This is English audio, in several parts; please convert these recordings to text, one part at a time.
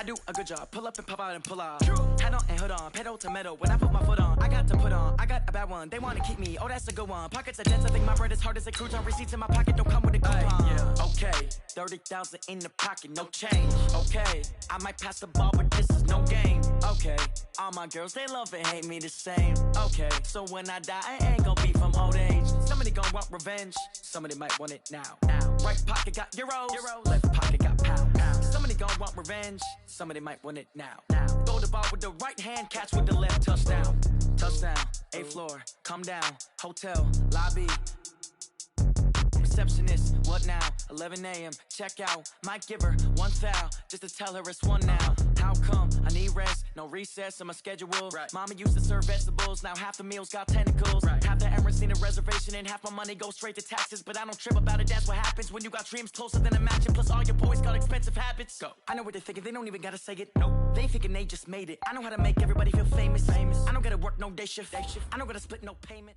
do a good job. Pull up and pop out and pull out. Head on and hood on, pedal to metal. When I put my foot on, I got to put on. I got a bad one, they wanna keep me. Oh, that's a good one. Pockets are dense, I think my bread is hard as a crouton. Receipts in my pocket don't come with a coupon. Yeah. Okay, 30,000 in the pocket, no change. Okay, I might pass the ball, but this is no game. Okay, all my girls, they love and hate me the same. Okay, so when I die, I ain't gonna be from old age. Somebody gonna want revenge, somebody might want it now. Right pocket got euros, left pocket got pounds. Somebody gonna want revenge, somebody might want it now. Throw the ball with the right hand, catch with the left, touchdown. Touchdown, 8th floor, come down, hotel, lobby. Receptionist, what now? 11 a.m. check out. Might give her one foul just to tell her it's one now. How come? I need rest, no recess on my schedule. Right. Mama used to serve vegetables, now half the meals got tentacles. Right. Half the errands need a reservation and half my money goes straight to taxes. But I don't trip about it, that's what happens when you got dreams closer than a mansion. Plus all your boys got expensive habits. Go. I know what they're thinking, they don't even gotta say it. Nope. They thinking they just made it. I know how to make everybody feel famous. I don't gotta work no day shift. I don't gotta split no payment.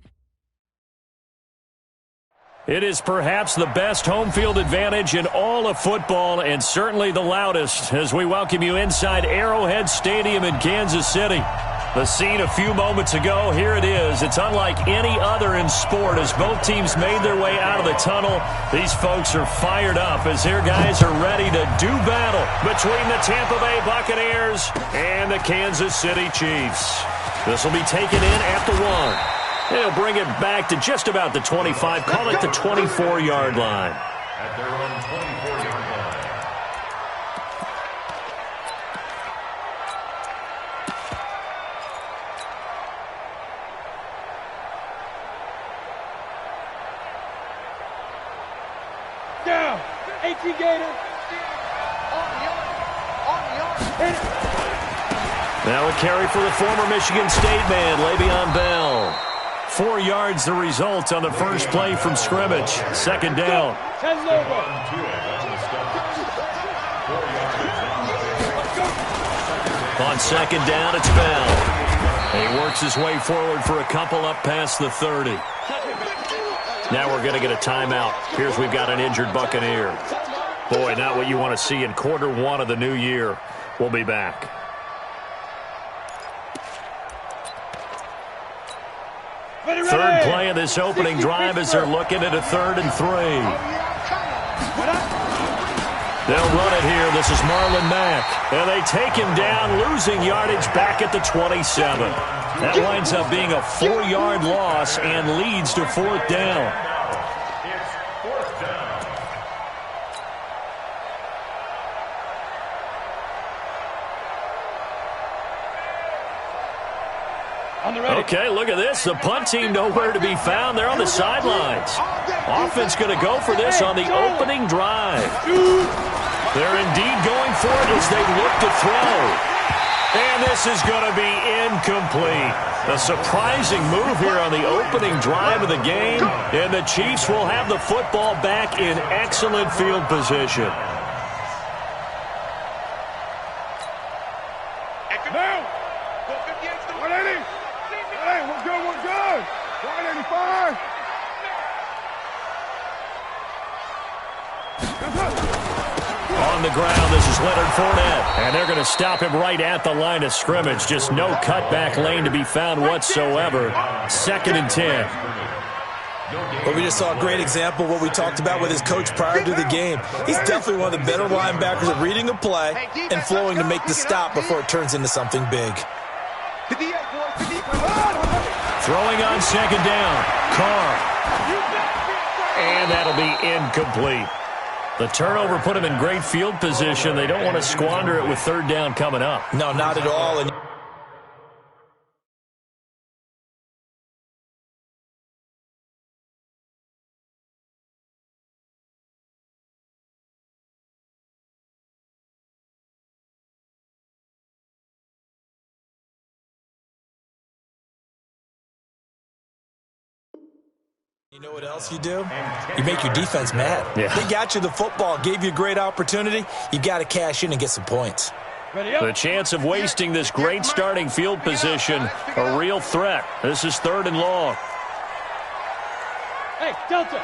It is perhaps the best home field advantage in all of football and certainly the loudest as we welcome you inside Arrowhead Stadium in Kansas City. The scene a few moments ago, here it is. It's unlike any other in sport as both teams made their way out of the tunnel. These folks are fired up as their guys are ready to do battle between the Tampa Bay Buccaneers and the Kansas City Chiefs. This will be taken in at the 1. They'll bring it back to just about the 25, call it the 24-yard line. At their own 24-yard line. Down, 18 Gator. Now a carry for the former Michigan State man, Le'Veon Bell. 4 yards the result on the first play from scrimmage. Second down. On second down, it's Bell. He works his way forward for a couple up past the 30. Now we're going to get a timeout. Here's we've got an injured Buccaneer. Boy, not what you want to see in quarter 1 of the new year. We'll be back. Third play of this opening drive as they're looking at a 3rd and 3. They'll run it here. This is Marlon Mack. And they take him down, losing yardage back at the 27. That winds up being a 4-yard loss and leads to 4th down. Okay, look at this. The punt team nowhere to be found. They're on the sidelines. Offense going to go for this on the opening drive. They're indeed going for it as they look to throw. And this is going to be incomplete. A surprising move here on the opening drive of the game. And the Chiefs will have the football back in excellent field position. On the ground, this is Leonard Fournette. And they're going to stop him right at the line of scrimmage. Just no cutback lane to be found whatsoever. 2nd and 10. But we just saw a great example of what we talked about with his coach prior to the game. He's definitely one of the better linebackers at reading a play and flowing to make the stop before it turns into something big. Throwing on 2nd down. Carr. And that'll be incomplete. The turnover put him in great field position. They don't want to squander it with 3rd down coming up. No, not at all. And you know what else you do? You make your defense mad. Yeah. They got you the football, gave you a great opportunity. You got to cash in and get some points. The chance of wasting this great starting field position, a real threat. This is 3rd and long. Hey, Delta.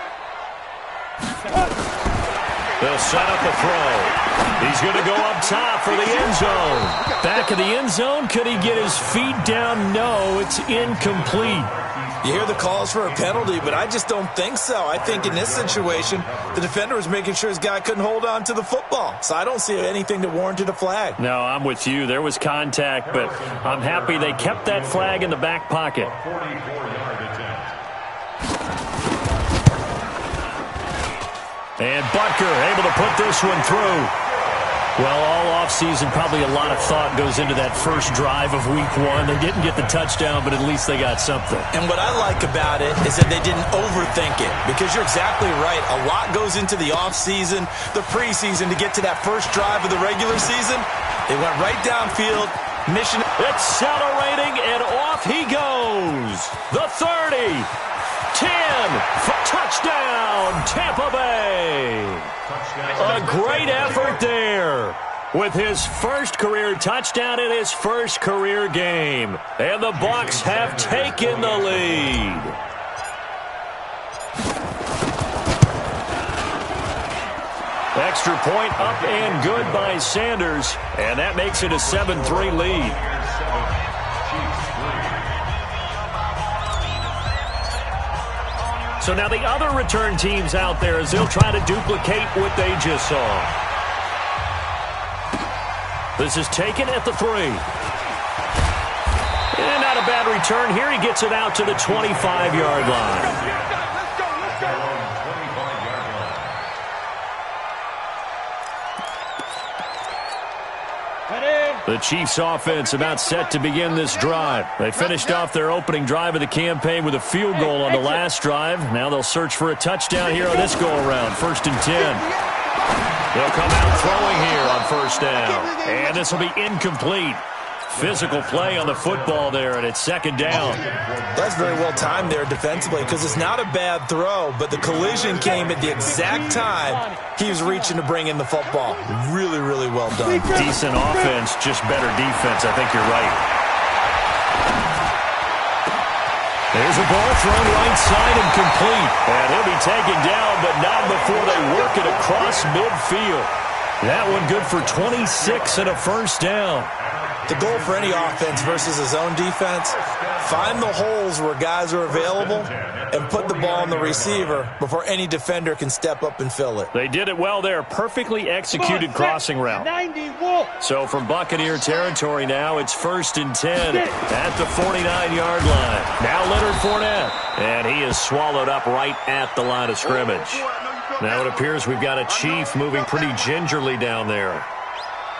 They'll set up a throw. He's going to go up top for the end zone. Back of the end zone. Could he get his feet down? No, it's incomplete. You hear the calls for a penalty, but I just don't think so. I think in this situation, the defender was making sure his guy couldn't hold on to the football. So I don't see anything that warranted a flag. No, I'm with you. There was contact, but I'm happy they kept that flag in the back pocket. 44-yard attempt. And Butker able to put this one through. Well, all offseason, probably a lot of thought goes into that first drive of week one. They didn't get the touchdown, but at least they got something. And what I like about it is that they didn't overthink it, because you're exactly right. A lot goes into the offseason, the preseason, to get to that first drive of the regular season. They went right downfield. Mission accelerating, and off he goes. The 30. 10, touchdown, Tampa Bay. A great effort there with his first career touchdown in his first career game. And the Bucs have taken the lead. Extra point up and good by Sanders, and that makes it a 7-3 lead. So now the other return teams out there as they'll try to duplicate what they just saw. This is taken at the 3. And not a bad return here. He gets it out to the 25-yard line. The Chiefs offense about set to begin this drive. They finished off their opening drive of the campaign with a field goal on the last drive. Now they'll search for a touchdown here on this go-around. 1st and 10. They'll come out throwing here on first down. And this will be incomplete. Physical play on the football there, and it's 2nd down. That's very well timed there defensively, because it's not a bad throw, but the collision came at the exact time he was reaching to bring in the football. Really, really well done. Decent offense, just better defense. I think you're right. There's a ball thrown right side and complete. And he'll be taken down, but not before they work it across midfield. That one good for 26 and a first down. The goal for any offense versus a zone defense, find the holes where guys are available and put the ball on the receiver before any defender can step up and fill it. They did it well there. Perfectly executed crossing route. So from Buccaneer territory now, it's 1st and 10 at the 49-yard line. Now Leonard Fournette, and he is swallowed up right at the line of scrimmage. Now it appears we've got a Chief moving pretty gingerly down there.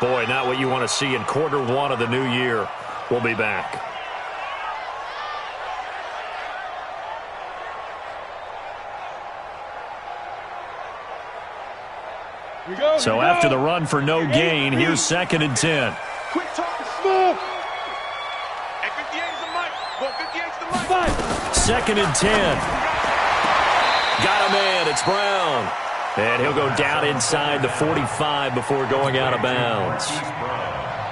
Boy, not what you want to see in quarter one of the new year. We'll be back. So after the run for no gain, here's 2nd and 10. Quick talk, smooth. Hey, 58's the mic. Well, 58's the mic. 2nd and 10. Got a man. It's Brown. And he'll go down inside the 45 before going out of bounds.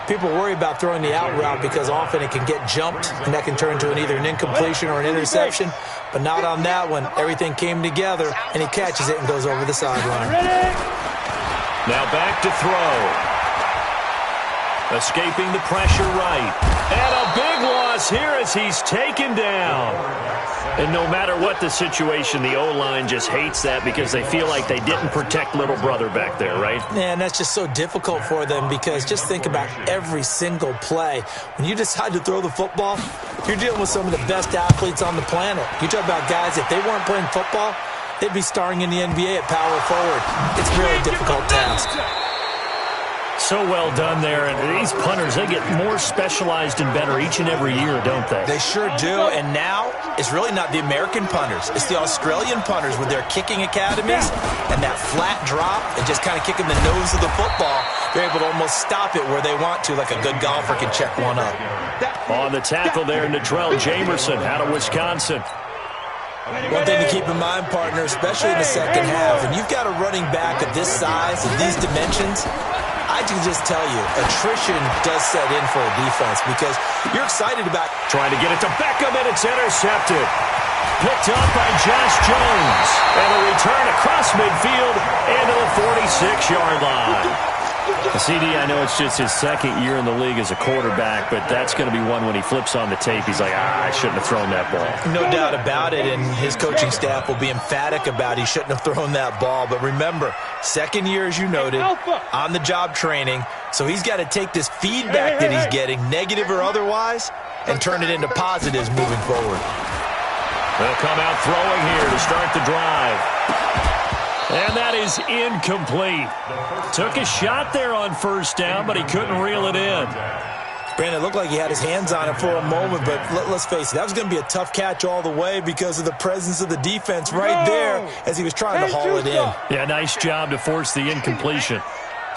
People worry about throwing the out route because often it can get jumped, and that can turn into either an incompletion or an interception. But not on that one. Everything came together, and he catches it and goes over the sideline. Now back to throw. Escaping the pressure right. And a big loss here as he's taken down. And no matter what the situation, the O-line just hates that because they feel like they didn't protect little brother back there, right? Man, that's just so difficult for them because just think about every single play. When you decide to throw the football, you're dealing with some of the best athletes on the planet. You talk about guys, if they weren't playing football, they'd be starring in the NBA at power forward. It's a really difficult task. So well done there, and these punters, they get more specialized and better each and every year, don't they? They sure do, and now it's really not the American punters. It's the Australian punters with their kicking academies and that flat drop and just kind of kicking the nose of the football. They're able to almost stop it where they want to, like a good golfer can check one up. On the tackle there, Natrell Jamerson out of Wisconsin. One thing to keep in mind, partner, especially in the second half, when you've got a running back of this size and these dimensions, I can just tell you, attrition does set in for a defense because you're excited about trying to get it to Beckham, and it's intercepted. Picked up by Josh Jones. And a return across midfield into the 46-yard line. CD, I know it's just his second year in the league as a quarterback, but that's going to be one when he flips on the tape. He's like, I shouldn't have thrown that ball. No doubt about it, and his coaching staff will be emphatic about he shouldn't have thrown that ball. But remember, second year, as you noted, on-the-job training, so he's got to take this feedback that he's getting, negative or otherwise, and turn it into positives moving forward. They'll come out throwing here to start the drive. And that is incomplete. Took a shot there on first down, but he couldn't reel it in. Brandon, it looked like he had his hands on it for a moment, but let's face it, that was going to be a tough catch all the way because of the presence of the defense right there as he was trying to haul it in. Yeah, nice job to force the incompletion.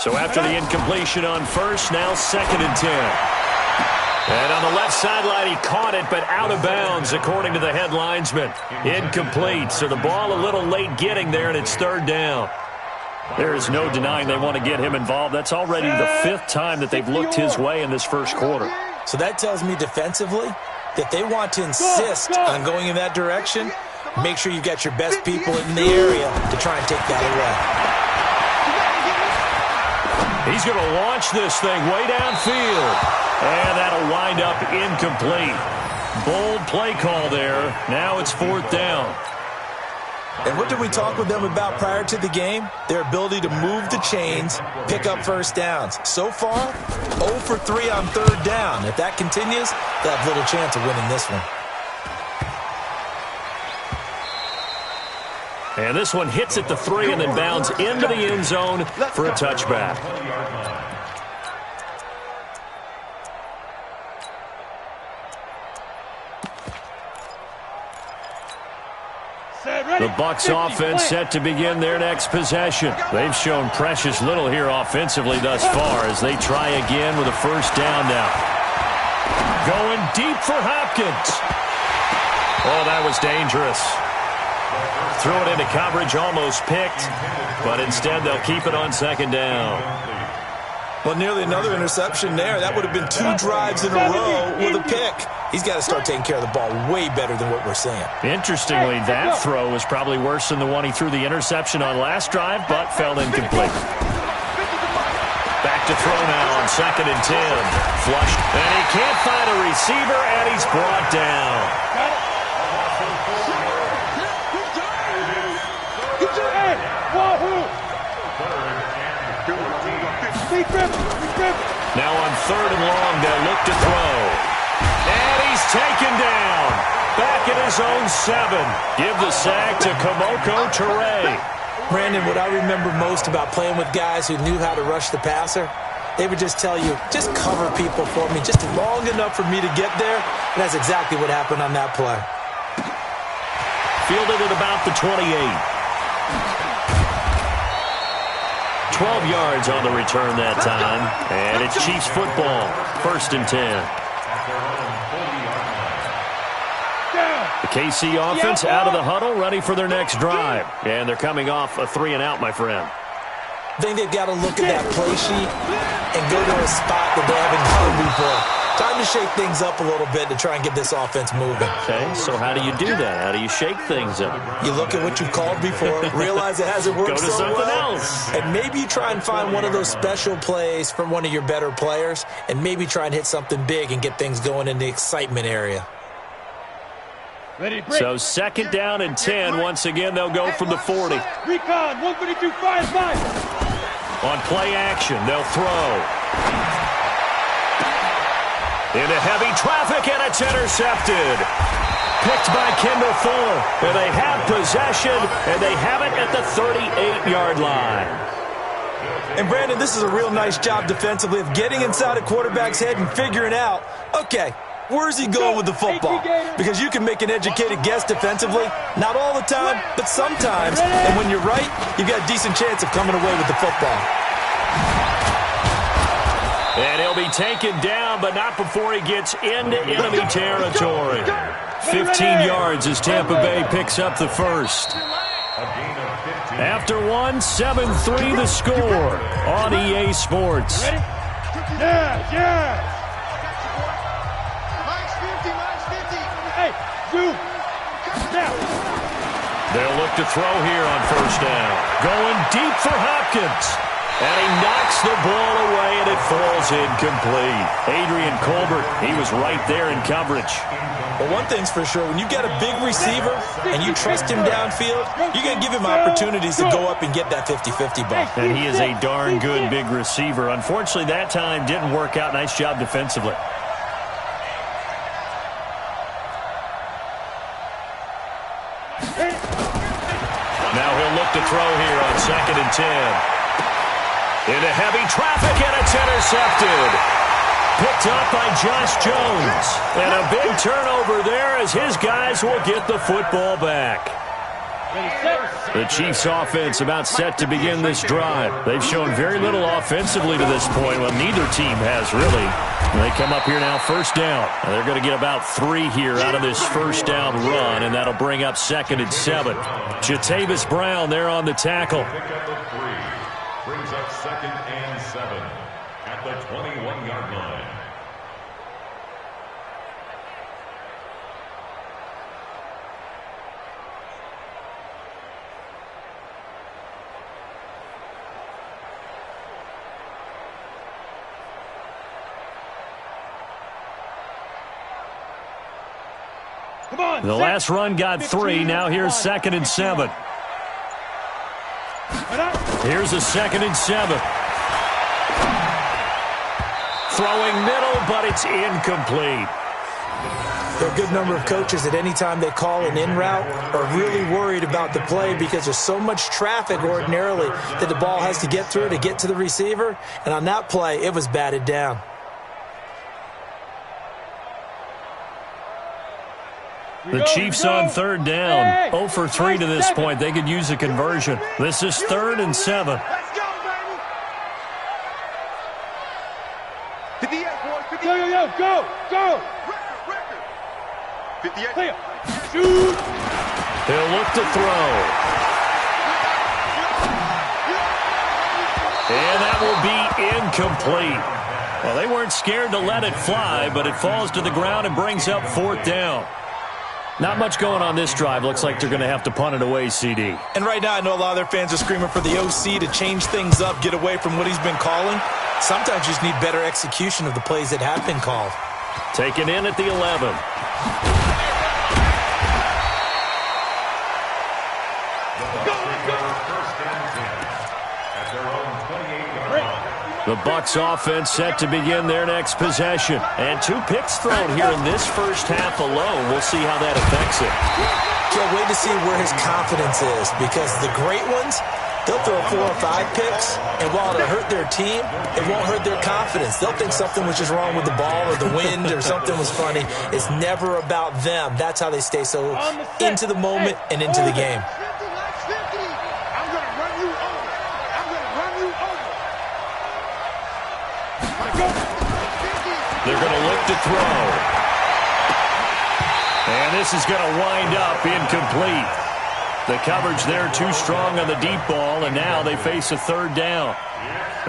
So after the incompletion on first, now 2nd and 10. And on the left sideline, he caught it, but out of bounds, according to the head linesman. Incomplete, so the ball a little late getting there, and it's 3rd down. There is no denying they want to get him involved. That's already the 5th time that they've looked his way in this first quarter. So that tells me defensively that they want to insist on going in that direction. Make sure you've got your best people in the area to try and take that away. He's going to launch this thing way downfield. And that'll wind up incomplete. Bold play call there. Now it's 4th down. And what did we talk with them about prior to the game? Their ability to move the chains, pick up first downs. So far, 0 for 3 on 3rd down. If that continues, they'll have little chance of winning this one. And this one hits at the 3 and then bounds into the end zone for a touchback. The Bucs offense set to begin their next possession. They've shown precious little here offensively thus far as they try again with a first down now. Going deep for Hopkins. Oh, that was dangerous. Threw it into coverage, almost picked, but instead they'll keep it on 2nd down. Well, nearly another interception there. That would have been 2 drives in a row with a pick. He's got to start taking care of the ball way better than what we're seeing. Interestingly, that throw was probably worse than the one he threw the interception on last drive, but fell incomplete. Back to throw now on 2nd and 10. Flushed, and he can't find a receiver, and he's brought down. Now on 3rd and long, they'll look to throw. And he's taken down. Back at his own 7. Give the sack to Kamoko Toure. Brandon, what I remember most about playing with guys who knew how to rush the passer, they would just tell you, just cover people for me, just long enough for me to get there. And that's exactly what happened on that play. Fielded at about the 28. 12 yards on the return that time. And it's Chiefs football. 1st and 10. The KC offense out of the huddle, ready for their next drive. And they're coming off a 3-and-out, my friend. I think they've got to look at that play sheet and go to a spot that they haven't gone before. Time to shake things up a little bit to try and get this offense moving. Okay, so how do you do that? How do you shake things up? You look at what you've called before, realize it hasn't worked so well. Go to something else. And maybe you try and find one of those special plays from one of your better players, and maybe try and hit something big and get things going in the excitement area. So 2nd down and 10. Once again, they'll go from the 40. Recon, 132, 5. On play action, they'll throw. Into heavy traffic, and it's intercepted. Picked by Kendall Fuller. And they have possession, and they have it at the 38-yard line. And, Brandon, this is a real nice job defensively of getting inside a quarterback's head and figuring out, okay, where's he going with the football? Because you can make an educated guess defensively. Not all the time, but sometimes. And when you're right, you've got a decent chance of coming away with the football. And he'll be taken down, but not before he gets into enemy territory. 15 yards as Tampa Bay picks up the first. After one, 7-3 the score on EA Sports. Ready? Yeah. Max 50. Hey, Zoom. They'll look to throw here on first down. Going deep for Hopkins. And he knocks the ball away, and it falls incomplete. Adrian Colbert, he was right there in coverage. Well, one thing's for sure. When you've got a big receiver and you trust him downfield, you're going to give him opportunities to go up and get that 50-50 ball. And he is a darn good big receiver. Unfortunately, that time didn't work out. Nice job defensively. Now he'll look to throw here on 2nd and 10. Into heavy traffic, and it's intercepted. Picked up by Josh Jones. And a big turnover there as his guys will get the football back. The Chiefs' offense about set to begin this drive. They've shown very little offensively to this point. Well, neither team has, really. They come up here now, first down. And they're going to get about 3 here out of this first down run, and that'll bring up 2nd and 7. Jatavis Brown there on the tackle. Brings up 2nd and 7 at the 21-yard line. The last run got 3. Now here's 2nd and 7. Here's a 2nd and 7. Throwing middle, but it's incomplete. There are a good number of coaches at any time they call an in route are really worried about the play because there's so much traffic ordinarily that the ball has to get through to get to the receiver. And on that play, it was batted down. The Chiefs on 3rd down. 0 for 3 to this point. They could use a conversion. This is 3rd and 7. Let's go, baby. 58, boys. 58. Go. Record. 58. Clear. Shoot. He'll look to throw. And that will be incomplete. Well, they weren't scared to let it fly, but it falls to the ground and brings up 4th down. Not much going on this drive. Looks like they're going to have to punt it away, CD. And right now, I know a lot of their fans are screaming for the OC to change things up, get away from what he's been calling. Sometimes you just need better execution of the plays that have been called. Taken in at the 11. The Bucs offense set to begin their next possession. And 2 picks thrown here in this first half alone. We'll see how that affects it. Can't wait to see where his confidence is because the great ones, they'll throw 4 or 5 picks, and while it'll hurt their team, it won't hurt their confidence. They'll think something was just wrong with the ball or the wind or something was funny. It's never about them. That's how they stay so into the moment and into the game. They're going to look to throw. And this is going to wind up incomplete. The coverage there too strong on the deep ball, and now they face a 3rd down.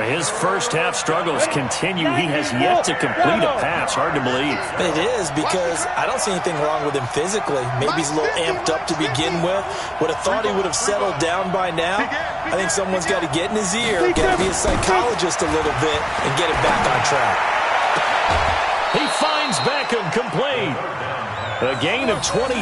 His first half struggles continue. He has yet to complete a pass. Hard to believe. It is because I don't see anything wrong with him physically. Maybe he's a little amped up to begin with. Would have thought he would have settled down by now. I think someone's got to get in his ear, got to be a psychologist a little bit, and get him back on track. He finds Beckham complete. A gain of 22.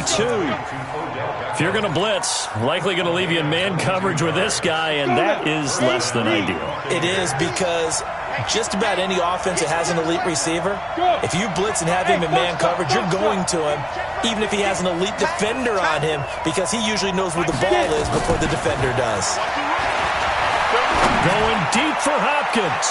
If you're going to blitz, likely going to leave you in man coverage with this guy, and that is less than ideal. It is because just about any offense that has an elite receiver, if you blitz and have him in man coverage, you're going to him, even if he has an elite defender on him, because he usually knows where the ball is before the defender does. Going deep for Hopkins.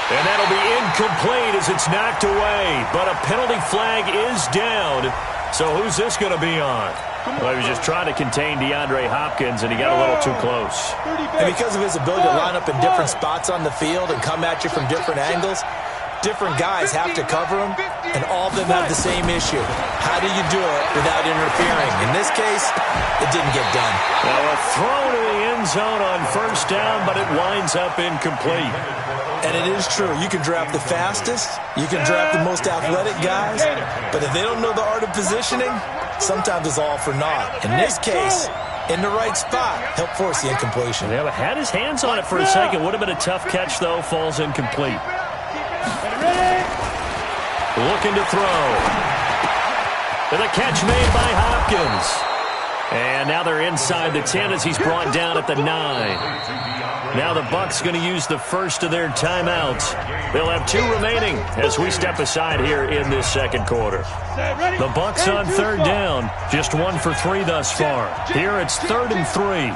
And that'll be incomplete as it's knocked away. But a penalty flag is down. So who's this going to be on? Well, he was just trying to contain DeAndre Hopkins, and he got a little too close. And because of his ability to line up in different spots on the field and come at you from different angles, different guys have to cover him, and all of them have the same issue. How do you do it without interfering? In this case, it didn't get done. Well, a throw to the end zone on first down, but it winds up incomplete. And it is true. You can draft the fastest. You can draft the most athletic guys. But if they don't know the art of positioning, sometimes it's all for naught. In this case, in the right spot, helped force the incompletion. Yeah, but had his hands on it for a second. Would have been a tough catch, though. Falls incomplete. Looking to throw. And a catch made by Hopkins. And now they're inside the 10 as he's brought down at the 9. Now the Bucs going to use the first of their timeouts. They'll have 2 remaining as we step aside here in this second quarter. The Bucs on third down, just 1 for 3 thus far. Here it's 3rd and 3.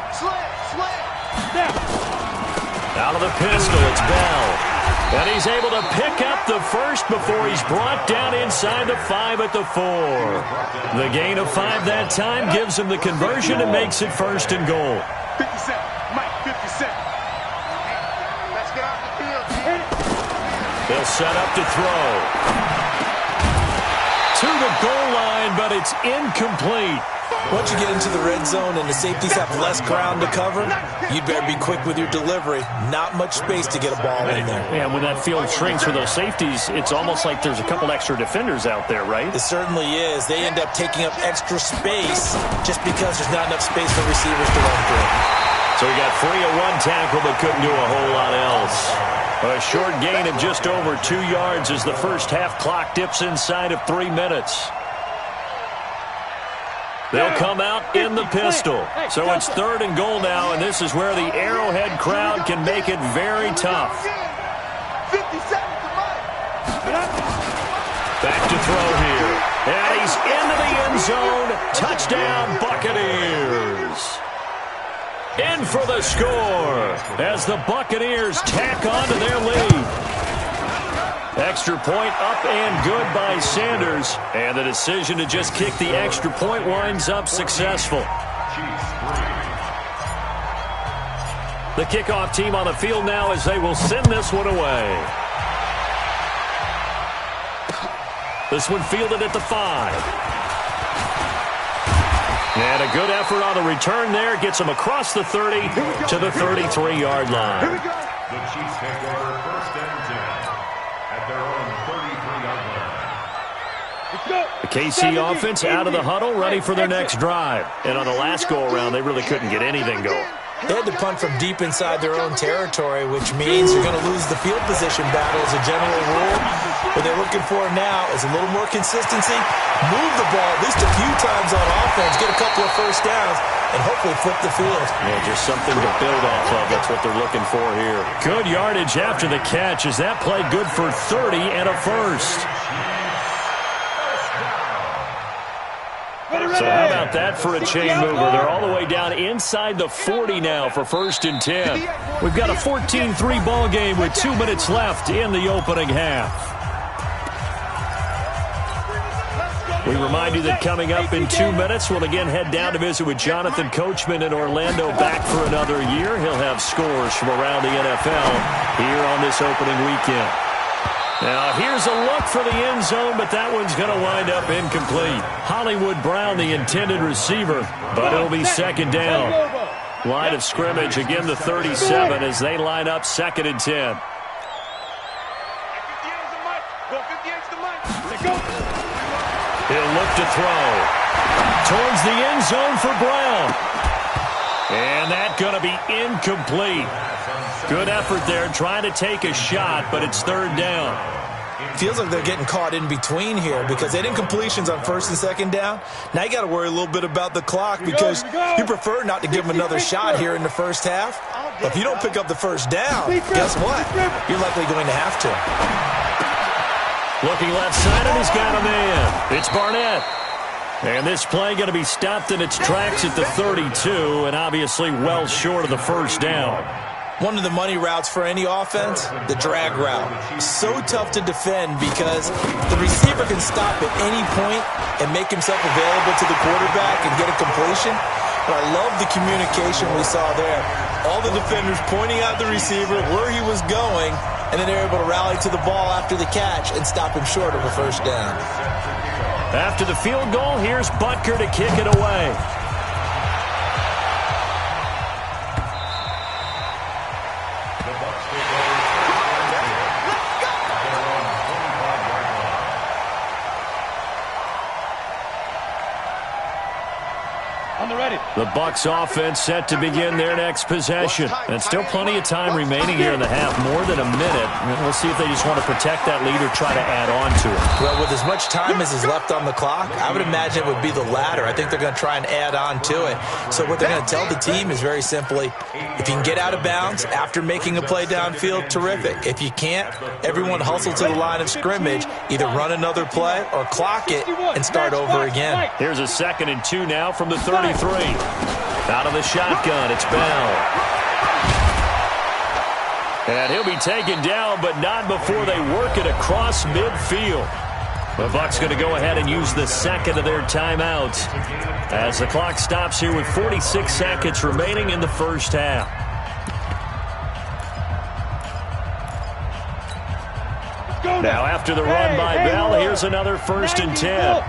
Out of the pistol, it's Bell. And he's able to pick up the first before he's brought down inside the 5 at the 4. The gain of 5 that time gives him the conversion and makes it 1st and goal. 57. Mike, 57. Let's get out the field. They'll set up to throw. To the goal line, but it's incomplete. Once you get into the red zone and the safeties have less ground to cover, you'd better be quick with your delivery. Not much space to get a ball in there. Yeah, when that field shrinks for those safeties, it's almost like there's a couple extra defenders out there, right? It certainly is. They end up taking up extra space just because there's not enough space for receivers to run through. So he got free of 1 tackle but couldn't do a whole lot else. A short gain of just over 2 yards as the first half clock dips inside of 3 minutes. They'll come out in the pistol. So it's 3rd and goal now, and this is where the Arrowhead crowd can make it very tough. 50 seconds to Mike. Back to throw here. And he's into the end zone. Touchdown, Buccaneers. In for the score as the Buccaneers tack on to their lead. Extra point up and good by Sanders. And the decision to just kick the extra point winds up successful. The kickoff team on the field now as they will send this one away. This one fielded at the 5. And a good effort on the return there. Gets him across the 30 to the 33-yard line. The Chiefs take over 1st and 10 at their own 33-yard line. The KC offense out of the huddle, ready for their next drive. And on the last go-around, they really couldn't get anything going. They had to punt from deep inside their own territory, which means you're going to lose the field position battle as a general rule. What they're looking for now is a little more consistency, move the ball at least a few times on offense, get a couple of first downs, and hopefully flip the field. Yeah, just something to build off of. That's what they're looking for here. Good yardage after the catch as that play good for 30 and a first. So how about that for a chain mover? They're all the way down inside the 40 now for 1st and 10. We've got a 14-3 ball game with 2 minutes left in the opening half. We remind you that coming up in 2 minutes, we'll again head down to visit with Jonathan Coachman in Orlando, back for another year. He'll have scores from around the NFL here on this opening weekend. Now, here's a look for the end zone, but that one's going to wind up incomplete. Hollywood Brown, the intended receiver, but it'll be 2nd down. Line of scrimmage, again the 37 as they line up 2nd and 10. He'll look to throw. Towards the end zone for Brown. And that's going to be incomplete. Good effort there, trying to take a shot, but it's 3rd down. Feels like they're getting caught in between here because they had incompletions on 1st and 2nd down. Now you got to worry a little bit about the clock because you prefer not to give them another shot here in the first half. But if you don't pick up the 1st down, guess what? You're likely going to have to. Looking left side, and he's got a man. It's Barnett. And this play going to be stopped in its tracks at the 32, and obviously well short of the 1st down. One of the money routes for any offense, the drag route. So tough to defend because the receiver can stop at any point and make himself available to the quarterback and get a completion. But I love the communication we saw there. All the defenders pointing out the receiver, where he was going, and then they're able to rally to the ball after the catch and stop him short of a 1st down. After the field goal, here's Butker to kick it away. The Bucs offense set to begin their next possession. And still plenty of time remaining here in the half, more than a minute. We'll see if they just want to protect that lead or try to add on to it. Well, with as much time as is left on the clock, I would imagine it would be the latter. I think they're going to try and add on to it. So what they're going to tell the team is very simply, if you can get out of bounds after making a play downfield, terrific. If you can't, everyone hustle to the line of scrimmage, either run another play or clock it and start over again. Here's a 2nd and 2 now from the 33. Out of the shotgun, it's Bell. And he'll be taken down, but not before they work it across midfield. The Bucs going to go ahead and use the 2nd of their timeouts as the clock stops here with 46 seconds remaining in the first half. Now after the run by Bell, here's another 1st and 10.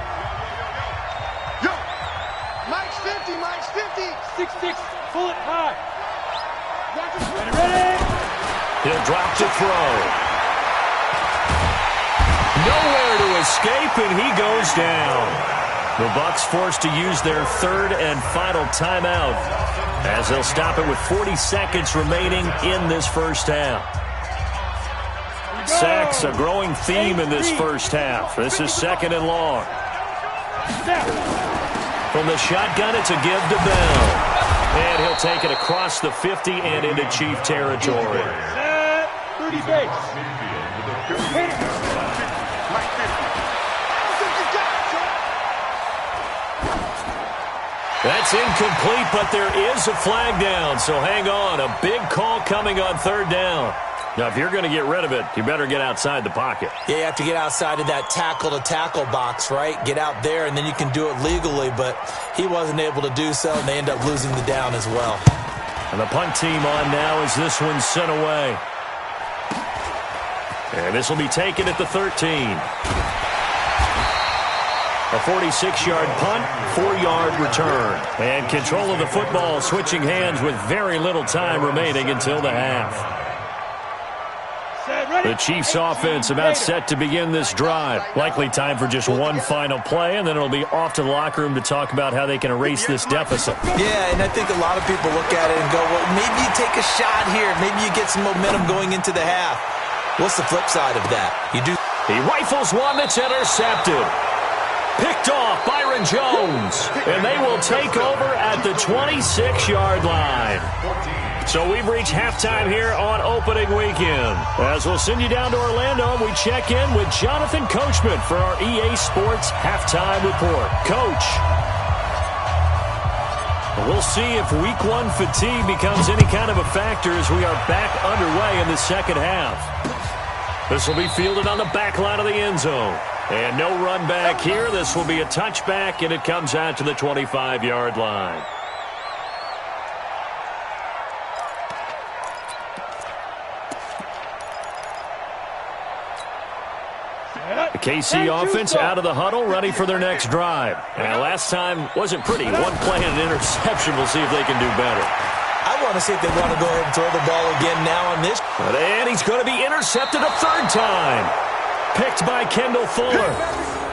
6-6, pull it high. Ready? He'll drop to throw. Nowhere to escape, and he goes down. The Bucs forced to use their 3rd and final timeout as they'll stop it with 40 seconds remaining in this first half. Sacks, a growing theme in this first half. This is 2nd and long. From the shotgun, it's a give to Bell. And he'll take it across the 50 and into Chief territory. 30 base. That's incomplete, but there is a flag down, so hang on. A big call coming on 3rd down. Now, if you're going to get rid of it, you better get outside the pocket. Yeah, you have to get outside of that tackle-to-tackle box, right? Get out there, and then you can do it legally, but he wasn't able to do so, and they end up losing the down as well. And the punt team on now as this one's sent away. And this will be taken at the 13. A 46-yard punt, 4-yard return. And control of the football switching hands with very little time remaining until the half. The Chiefs offense about set to begin this drive. Likely time for just one final play, and then it'll be off to the locker room to talk about how they can erase this deficit. Yeah, and I think a lot of people look at it and go, well, maybe you take a shot here. Maybe you get some momentum going into the half. What's the flip side of that? You do. He rifles one that's intercepted. Picked off Byron Jones, and they will take over at the 26-yard line. So we've reached halftime here on opening weekend. As we'll send you down to Orlando, we check in with Jonathan Coachman for our EA Sports Halftime Report. Coach, we'll see if Week 1 fatigue becomes any kind of a factor as we are back underway in the second half. This will be fielded on the back line of the end zone. And no run back here. This will be a touchback, and it comes out to the 25-yard line. The KC offense out of the huddle, ready for their next drive. And last time wasn't pretty. One play and an interception. We'll see if they can do better. I want to see if they want to go ahead and throw the ball again now on this. And he's going to be intercepted a 3rd time. Picked by Kendall Fuller.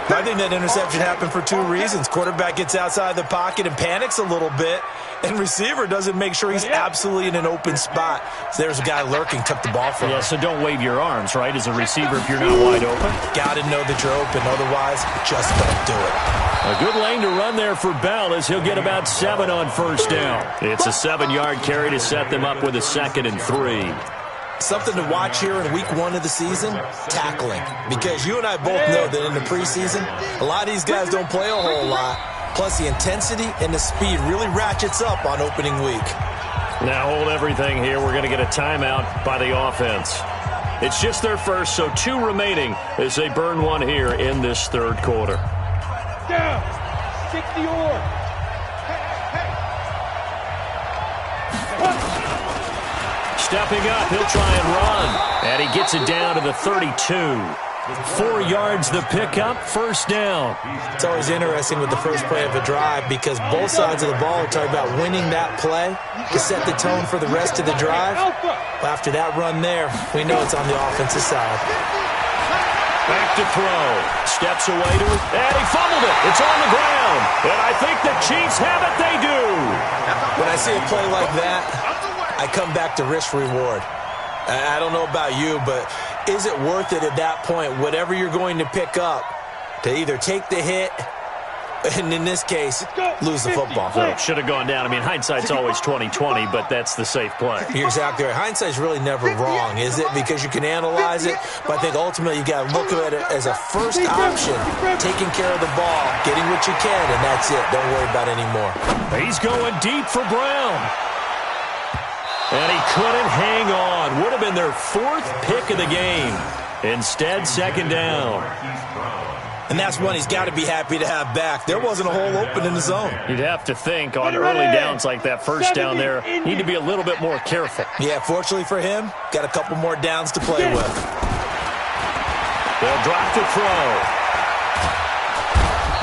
I think that interception happened for 2 reasons. Quarterback gets outside the pocket and panics a little bit, and receiver doesn't make sure he's absolutely in an open spot. So there's a guy lurking, took the ball from him. Yeah, so don't wave your arms, right, as a receiver if you're not wide open. Got to know that you're open. Otherwise, just don't do it. A good lane to run there for Bell as he'll get about 7 on 1st down. It's a 7-yard carry to set them up with a 2nd and 3. Something to watch here in Week 1 of the season, tackling. Because you and I both know that in the preseason, a lot of these guys don't play a whole lot. Plus, the intensity and the speed really ratchets up on opening week. Now hold everything here. We're going to get a timeout by the offense. It's just their first, so 2 remaining as they burn one here in this 3rd quarter. Down. 60 or. Stepping up, he'll try and run. And he gets it down to the 32. 4 yards the pickup, 1st down. It's always interesting with the first play of a drive because both sides of the ball are talking about winning that play to set the tone for the rest of the drive. Well, after that run there, we know it's on the offensive side. Back to throw. Steps away to it. And he fumbled it. It's on the ground. And I think the Chiefs have it. They do. When I see a play like that, I come back to risk reward. I don't know about you, but is it worth it at that point, whatever you're going to pick up, to either take the hit and, in this case, lose the football? So should have gone down. I mean, hindsight's always 20/20, but that's the safe play. You're exactly right. Hindsight's really never wrong, is it? Because you can analyze it, but I think ultimately you got to look at it as a first option, taking care of the ball, getting what you can, and that's it. Don't worry about it anymore. He's going deep for Brown. And he couldn't hang on. Would have been their 4th pick of the game. Instead, second down. And that's one he's got to be happy to have back. There wasn't a hole open in the zone. You'd have to think on early downs like that, first down there, need to be a little bit more careful. Yeah, fortunately for him, got a couple more downs to play with. They'll drop to throw.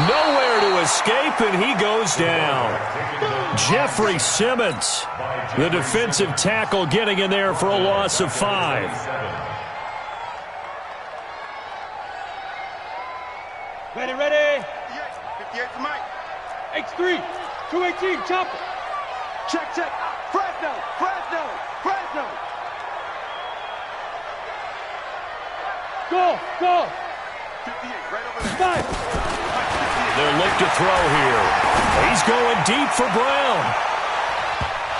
Nowhere to escape, and he goes down. Jeffrey Simmons, the defensive tackle, getting in there for a loss of 5. Ready, ready. 58 to Mike. X3, 218, chopper. Check, check. Fresno, Fresno, Fresno. Go, go. 58, right over there. 5. They'll look to throw here. He's going deep for Brown.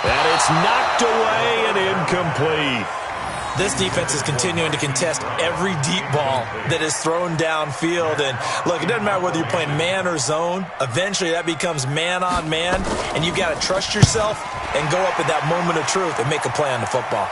And it's knocked away and incomplete. This defense is continuing to contest every deep ball that is thrown downfield. And, look, it doesn't matter whether you're playing man or zone. Eventually, that becomes man on man, and you've got to trust yourself and go up at that moment of truth and make a play on the football.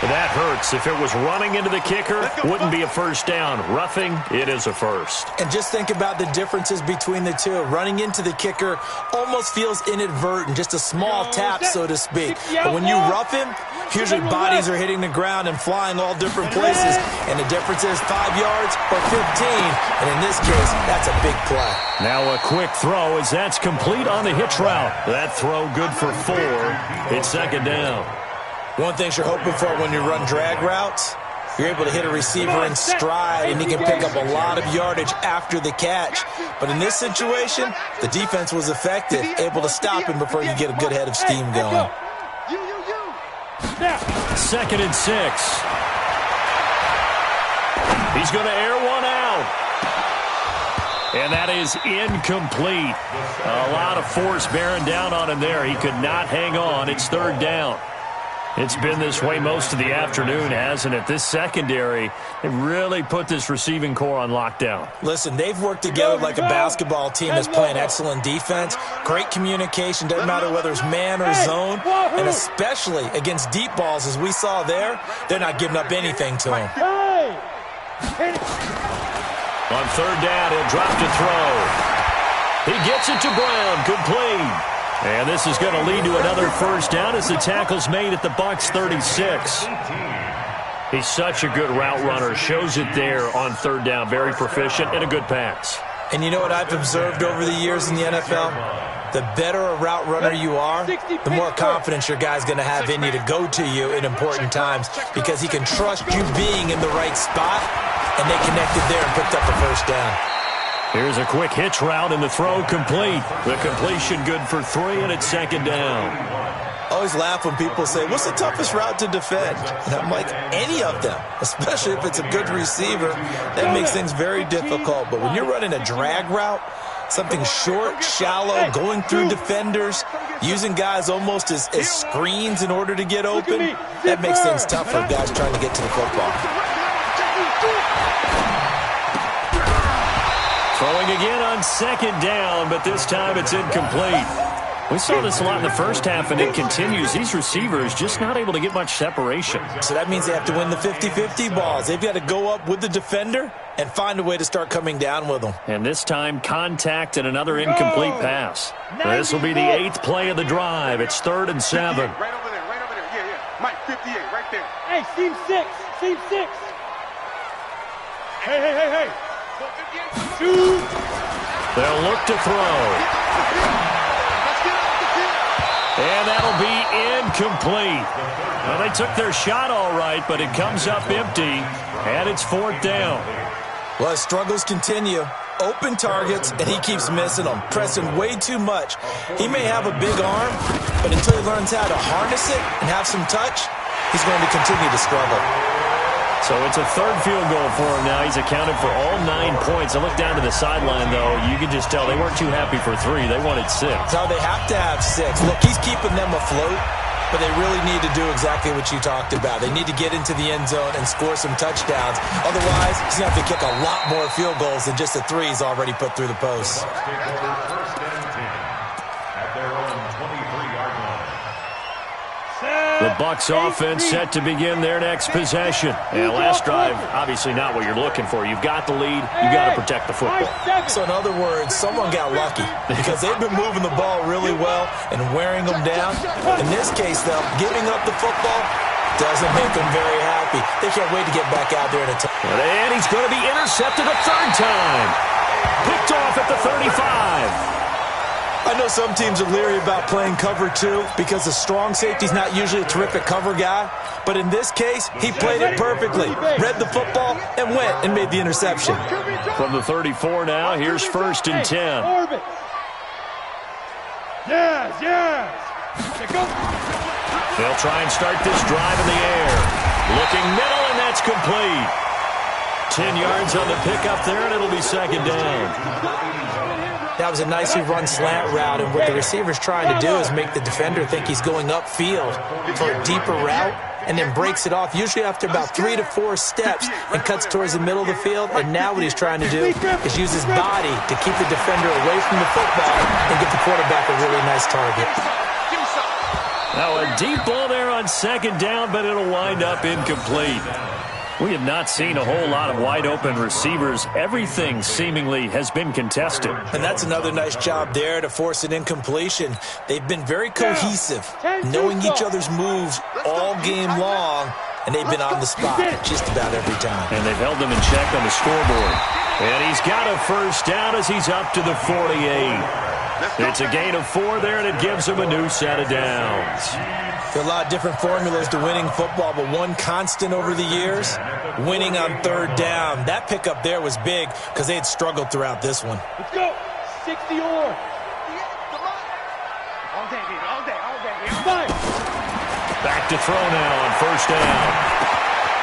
That hurts. If it was running into the kicker, wouldn't be a first down. Roughing, it is a first. And just think about the differences between the two. Running into the kicker almost feels inadvertent, just a small tap, so to speak. But when you rough him, usually bodies are hitting the ground and flying all different places. And the difference is 5 yards or 15. And in this case, that's a big play. Now a quick throw as that's complete on the hitch route. That throw good for 4. It's second down. One thing you're hoping for when you run drag routes, you're able to hit a receiver in stride, and he can pick up a lot of yardage after the catch. But in this situation, the defense was effective, able to stop him before you get a good head of steam going. Second and 6. He's going to air one out. And that is incomplete. A lot of force bearing down on him there. He could not hang on. It's third down. It's been this way most of the afternoon, hasn't it? This secondary, they really put this receiving core on lockdown. Listen, they've worked together like a basketball team that's playing excellent defense. Great communication, doesn't matter whether it's man or zone. And especially against deep balls, as we saw there, they're not giving up anything to him. On third down, he'll drop to throw. He gets it to Brown, complete. And this is going to lead to another first down as the tackle's made at the Bucs 36. He's such a good route runner. Shows it there on third down. Very proficient and a good pass. And you know what I've observed over the years in the NFL? The better a route runner you are, the more confidence your guy's going to have in you to go to you in important times because he can trust you being in the right spot, and they connected there and picked up the first down. Here's a quick hitch route, and the throw complete. The completion good for 3, and it's second down. I always laugh when people say, what's the toughest route to defend? And I'm like, any of them, especially if it's a good receiver. That makes things very difficult. But when you're running a drag route, something short, shallow, going through defenders, using guys almost as screens in order to get open, that makes things tough for guys trying to get to the football. Throwing again on second down, but this time it's incomplete. We saw this a lot in the first half, and it continues. These receivers just not able to get much separation. So that means they have to win the 50-50 balls. They've got to go up with the defender and find a way to start coming down with them. And this time, contact and another incomplete pass. This will be the 8th play of the drive. It's 3rd and 7. Right over there, right over there. Yeah, yeah. Mike, 58, right there. Hey, seam 6, seam 6. Hey, hey, hey, hey. They'll look to throw. And that'll be incomplete. Well, they took their shot all right, but it comes up empty, and it's 4th down. Well, his struggles continue. Open targets, and he keeps missing them, pressing way too much. He may have a big arm, but until he learns how to harness it and have some touch, he's going to continue to struggle. So it's a 3rd field goal for him now. He's accounted for all 9 points. I look down to the sideline, though. You can just tell they weren't too happy for 3. They wanted 6. No, they have to have 6. Look, he's keeping them afloat, but they really need to do exactly what you talked about. They need to get into the end zone and score some touchdowns. Otherwise, he's going to have to kick a lot more field goals than just the 3 he's already put through the posts. The Bucs offense set to begin their next possession. And last drive, obviously not what you're looking for. You've got the lead. You've got to protect the football. So in other words, someone got lucky because they've been moving the ball really well and wearing them down. In this case, though, giving up the football doesn't make them very happy. They can't wait to get back out there and attack. And he's going to be intercepted a 3rd time. Picked off at the 35. I know some teams are leery about playing cover 2 because the strong safety's not usually a terrific cover guy. But in this case, he played it perfectly. Read the football and went and made the interception. From the 34 now, here's 1st and 10. They'll try and start this drive in the air. Looking middle, and that's complete. 10 yards on the pickup there, and it'll be 2nd down. That was a nicely run slant route, and what the receiver's trying to do is make the defender think he's going upfield for a deeper route, and then breaks it off, usually after about 3 to 4 steps, and cuts towards the middle of the field. And now what he's trying to do is use his body to keep the defender away from the football and get the quarterback a really nice target. Now a deep ball there on 2nd down, but it'll wind up incomplete. We have not seen a whole lot of wide-open receivers. Everything seemingly has been contested. And that's another nice job there to force an incompletion. They've been very cohesive, knowing each other's moves all game long, and they've been on the spot just about every time. And they've held them in check on the scoreboard. And he's got a 1st down as he's up to the 48. It's a gain of 4 there, and it gives him a new set of downs. There are a lot of different formulas to winning football, but one constant over the years, winning on 3rd down. That pickup there was big because they had struggled throughout this one. Let's go. 60 or. Back to throw now on 1st down.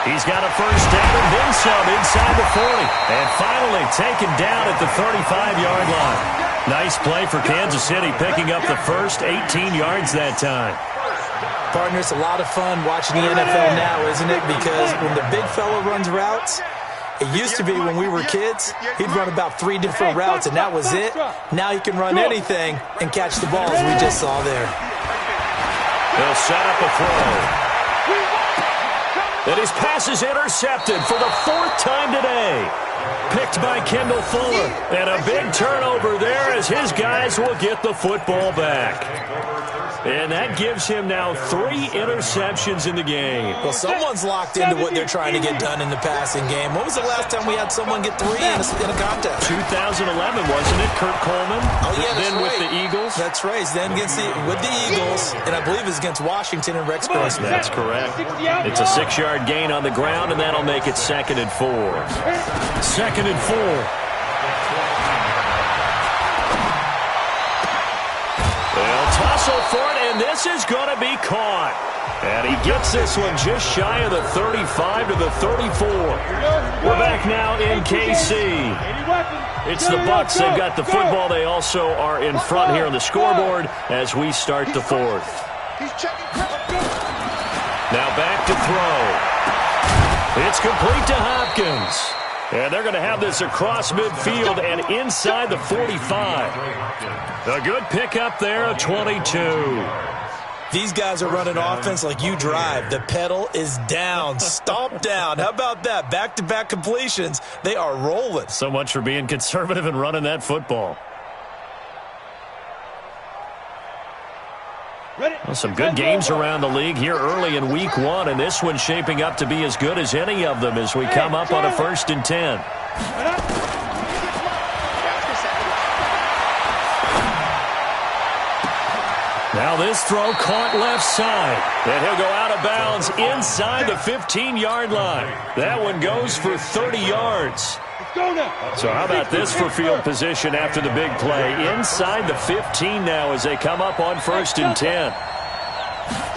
He's got a 1st down and then some inside the 40. And finally taken down at the 35-yard line. Nice play for Kansas City, picking up the first 18 yards that time. Partner, it's a lot of fun watching the NFL now, isn't it? Because when the big fella runs routes, it used to be when we were kids, he'd run about 3 different routes, and that was it. Now he can run anything and catch the ball, as we just saw there. They'll set up a throw. And his pass is intercepted for the 4th time today. Picked by Kendall Fuller. And a big turnover there as his guys will get the football back. And that gives him now 3 interceptions in the game. Well, someone's locked into what they're trying to get done in the passing game. When was the last time we had someone get 3 in a contest? 2011, wasn't it? Kurt Coleman. Oh, yeah, that's then right. With the Eagles. That's right. Then with the Eagles, and I believe it's against Washington and Rex Grossman. That's correct. It's a 6-yard gain on the ground, and that'll make it 2nd and 4. 2nd and 4. They'll tussle for it, and this is going to be caught. And he gets this one just shy of the 35 to the 34. We're back now in KC. It's the Bucs. They've got the football. They also are in front here on the scoreboard as we start the 4th. Now back to throw. It's complete to Hopkins. And they're going to have this across midfield and inside the 45. A good pickup there of 22. These guys are running offense like you drive. The pedal is down, stomp down. How about that? Back-to-back completions. They are rolling. So much for being conservative and running that football. Well, some good games around the league here early in week 1, and this one's shaping up to be as good as any of them as we come up on a 1st and 10. Now this throw caught left side. And he'll go out of bounds inside the 15-yard line. That one goes for 30 yards. So how about this for field position after the big play? Inside the 15 now as they come up on 1st and 10.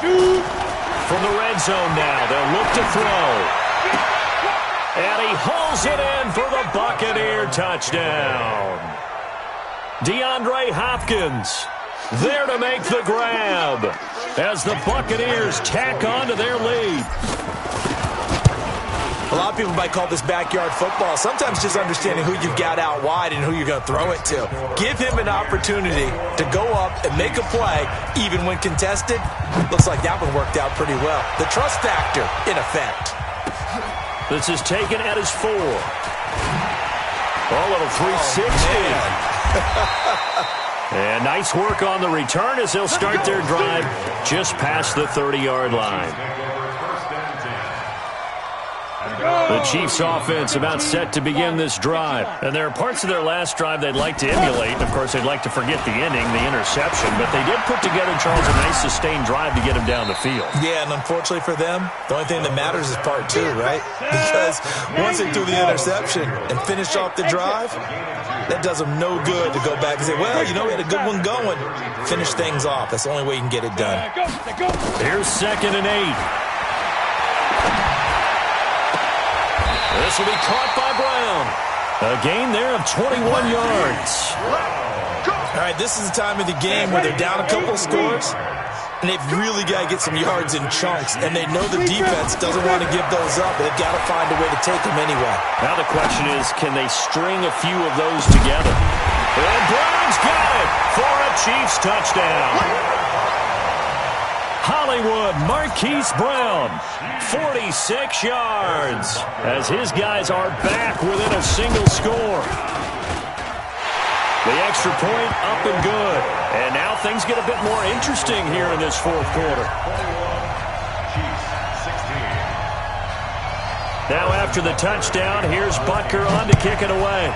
From the red zone now, they'll look to throw. And he hauls it in for the Buccaneer touchdown. DeAndre Hopkins there to make the grab as the Buccaneers tack on to their lead. A lot of people might call this backyard football. Sometimes just understanding who you've got out wide and who you're going to throw it to. Give him an opportunity to go up and make a play, even when contested. Looks like that one worked out pretty well. The trust factor in effect. This is taken at his 4. A little 360. And nice work on the return as they'll start their drive just past the 30-yard line. The Chiefs offense about set to begin this drive. And there are parts of their last drive they'd like to emulate. And of course, they'd like to forget the inning, the interception. But they did put together, Charles, a nice sustained drive to get him down the field. Yeah, and unfortunately for them, the only thing that matters is part 2, right? Because once they do the interception and finish off the drive, that does them no good to go back and say, well, you know, we had a good one going. Finish things off. That's the only way you can get it done. Here's 2nd and 8. This will be caught by Brown. A gain there of 21 yards. All right, this is the time of the game where they're down a couple of scores, and they've really got to get some yards in chunks, and they know the defense doesn't want to give those up, but they've got to find a way to take them anyway. Now the question is, can they string a few of those together? And Brown's got it for a Chiefs touchdown. Hollywood Marquise Brown, 46 yards, as his guys are back within a single score. The extra point up and good. And now things get a bit more interesting here in this 4th quarter. Now after the touchdown, here's Butker on to kick it away.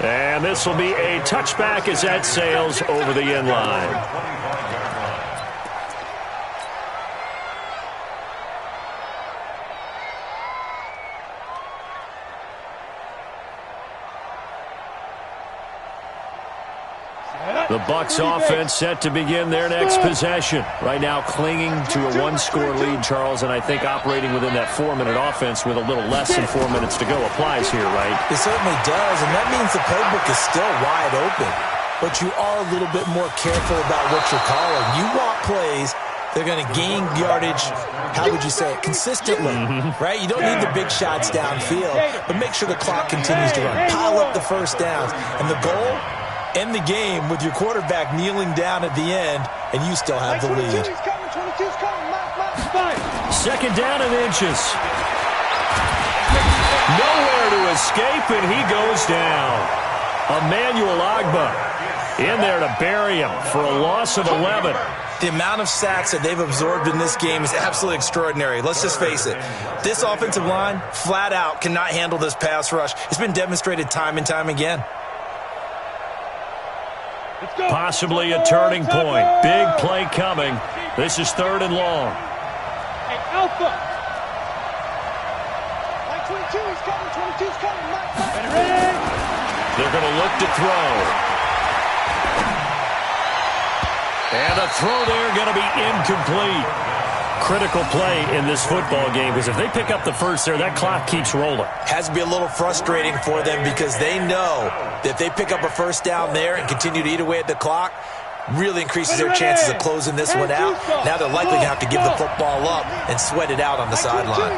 And this will be a touchback as that sails over the end line. The Bucs offense set to begin their next possession. Right now clinging to a 1-score lead, Charles, and I think operating within that 4-minute offense with a little less than 4 minutes to go applies here, right? It certainly does, and that means the playbook is still wide open. But you are a little bit more careful about what you're calling. You want plays, they're going to gain yardage, how would you say it, consistently, right? You don't need the big shots downfield, but make sure the clock continues to run. Pile up the first downs, and the goal, end the game with your quarterback kneeling down at the end, and you still have the lead. 2nd down and inches. Nowhere to escape, and he goes down. Emmanuel Ogbah in there to bury him for a loss of 11. The amount of sacks that they've absorbed in this game is absolutely extraordinary. Let's just face it. This offensive line, flat out, cannot handle this pass rush. It's been demonstrated time and time again. Possibly a turning point. Big play coming. This is 3rd and long. Hey, Alpha. Like 22, he's coming. 22's coming. Ready? They're going to look to throw. And a throw there going to be incomplete. Critical play in this football game, because if they pick up the first there, that clock keeps rolling. Has to be a little frustrating for them because they know that if they pick up a first down there and continue to eat away at the clock, really increases their chances of closing this one out. Now they're likely going to have to give the football up and sweat it out on the sideline.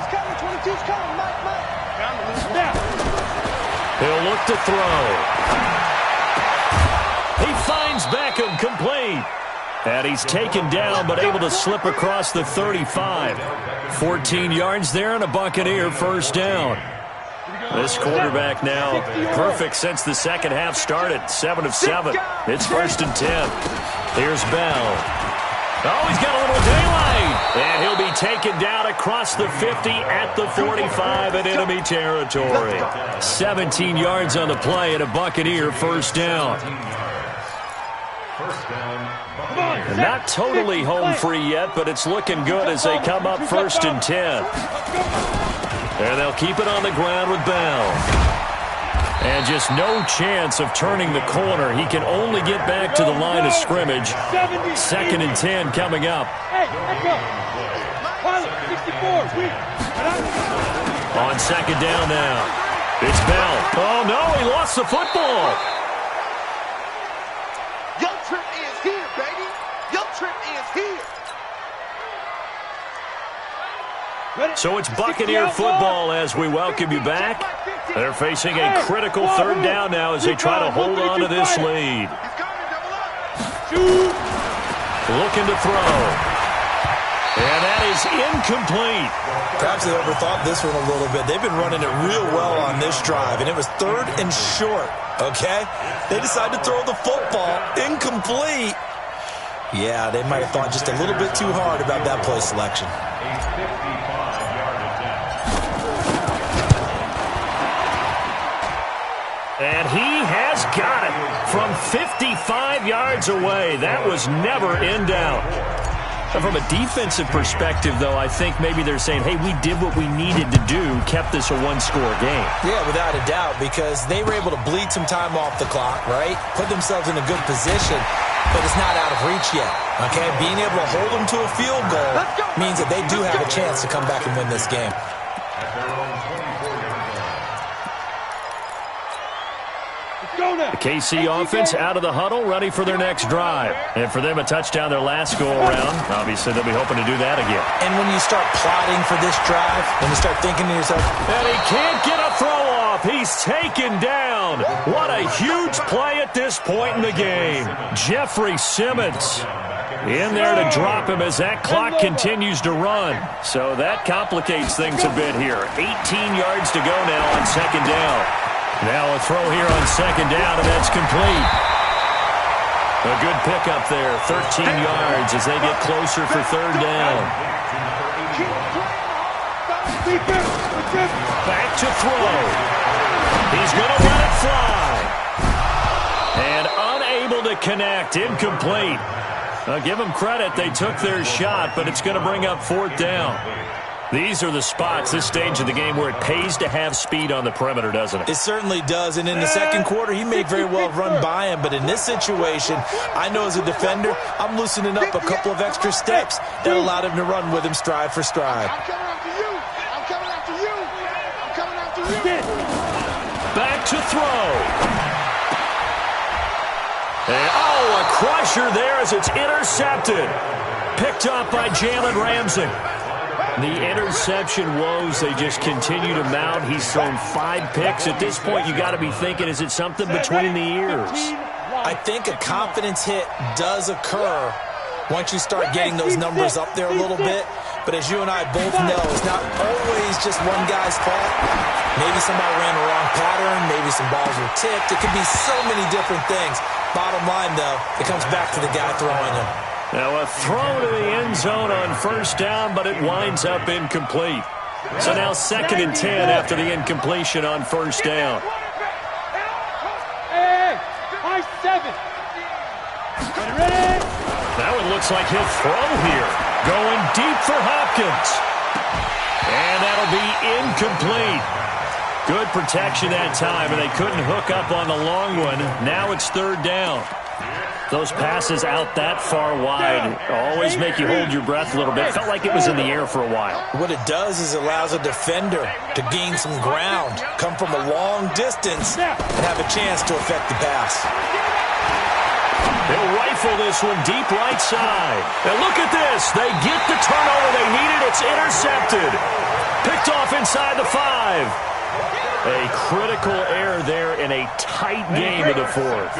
He'll look to throw. He finds Beckham complete. And he's taken down but able to slip across the 35. 14 yards there and a Buccaneer first down. This quarterback now perfect since the second half started. 7 of 7. It's 1st and 10. Here's Bell. Oh, he's got a little daylight. And he'll be taken down across the 50 at the 45 in enemy territory. 17 yards on the play and a Buccaneer first down. They're not totally home free yet, but it's looking good as they come up 1st and 10. And they'll keep it on the ground with Bell. And just no chance of turning the corner. He can only get back to the line of scrimmage. 2nd and 10 coming up. On 2nd down now. It's Bell. Oh, no, he lost the football. Your trip is here, baby. Your trip is here. So it's Buccaneer football as we welcome you back. They're facing a critical 3rd down now as they try to hold on to this lead. Looking to throw. And that is incomplete. Perhaps they overthought this one a little bit. They've been running it real well on this drive, and it was 3rd and short, okay? They decided to throw the football. Incomplete. Yeah, they might have thought just a little bit too hard about that play selection. And he has got it from 55 yards away. That was never in doubt. From a defensive perspective, though, I think maybe they're saying, hey, we did what we needed to do, kept this a one-score game. Yeah, without a doubt, because they were able to bleed some time off the clock, right? Put themselves in a good position, but it's not out of reach yet, okay? Being able to hold them to a field goal means that they do have a chance to come back and win this game. The KC offense out of the huddle, ready for their next drive. And for them, a touchdown their last go-around. Obviously, they'll be hoping to do that again. And when you start plotting for this drive, when you start thinking to yourself, and he can't get a throw off. He's taken down. What a huge play at this point in the game. Jeffrey Simmons in there to drop him as that clock continues to run. So that complicates things a bit here. 18 yards to go now on 2nd down. Now a throw here on 2nd down, and that's complete. A good pickup there, 13 yards as they get closer for 3rd down. Back to throw. He's going to let it fly. And unable to connect, incomplete. Now give them credit, they took their shot, but it's going to bring up 4th down. These are the spots, this stage of the game, where it pays to have speed on the perimeter, doesn't it? It certainly does, and in the 2nd quarter, he may very well run by him, but in this situation, I know as a defender, I'm loosening up a couple of extra steps that allowed him to run with him stride for stride. I'm coming after you. I'm coming after you. I'm coming after you. Back to throw. And, a crusher there as it's intercepted. Picked up by Jalen Ramsey. The interception woes, they just continue to mount. He's thrown 5 picks. At this point, you got to be thinking, is it something between the ears? I think a confidence hit does occur once you start getting those numbers up there a little bit. But as you and I both know, it's not always just one guy's fault. Maybe somebody ran the wrong pattern. Maybe some balls were tipped. It could be so many different things. Bottom line, though, it comes back to the guy throwing them. Now a throw to the end zone on 1st down, but it winds up incomplete. So now 2nd and 10 after the incompletion on 1st down. Hey, high 7. Ready? Now it looks like he'll throw here. Going deep for Hopkins. And that'll be incomplete. Good protection that time, and they couldn't hook up on the long one. Now it's 3rd down. Those passes out that far wide always make you hold your breath a little bit. Felt like it was in the air for a while. What it does is it allows a defender to gain some ground, come from a long distance, and have a chance to affect the pass. They'll rifle this one deep right side. And look at this. They get the turnover they needed. It's intercepted. Picked off inside the 5. A critical error there in a tight game of the 4th.